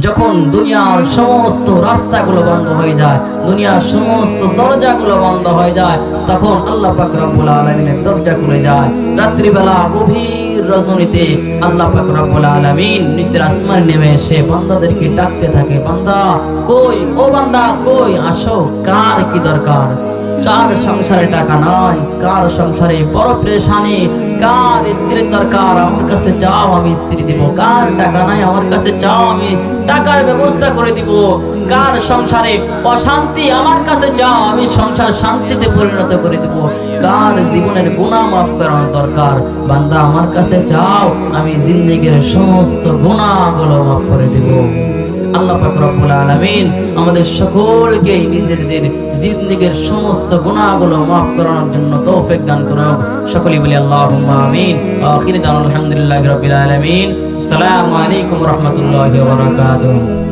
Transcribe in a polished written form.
যখন দুনিয়ার সমস্ত রাস্তাগুলো বন্ধ হয়ে যায়, দুনিয়ার সমস্ত দরজাগুলো বন্ধ হয়ে যায়, তখন আল্লাহ পাক রব্বুল আলামিনের দরজা খুলে যায়। রাত্রিবেলা গভীর রজনীতে আল্লাহ পাক রব্বুল আলামিন নিচের আসমানে নেমে এসে বান্দাদেরকে ডাকতে থাকে, বান্দা কই, ও বান্দা কই, আসো, কার কি দরকার? কার সংসারে টাকা নাই, কার সংসারে বড় পেরেশানি, কার স্ত্রীর দরকার, আমার কাছে চাও, আমি স্ত্রী দিব। কার টাকা নাই, আমার কাছে চাও, আমি টাকার ব্যবস্থা করে দিব। কার সংসারে অশান্তি, আমার কাছে চাও, আমি সংসার শান্তিতে পরিণত করে দিব। কার জীবনের গুনাহ মাফ করানোর দরকার, বান্দা আমার কাছে চাও, আমি জিন্দেগীর সমস্ত গুনাহগুলো মাফ করে দিব। আল্লাহ পাক রব্বুল আলামিন আমাদের সকলকে নিজেদের জিন্দেগীর সমস্ত গুনাহগুলো মাফ করানোর জন্য তৌফিক দান করুন। সকলেই বলি আল্লাহুম্মা আমিন। আখির দাওয়ানা আলহামদুলিল্লাহি রাব্বিল আলামিন। আসসালামু আলাইকুম ওয়া রাহমাতুল্লাহি ওয়া বারাকাতুহু।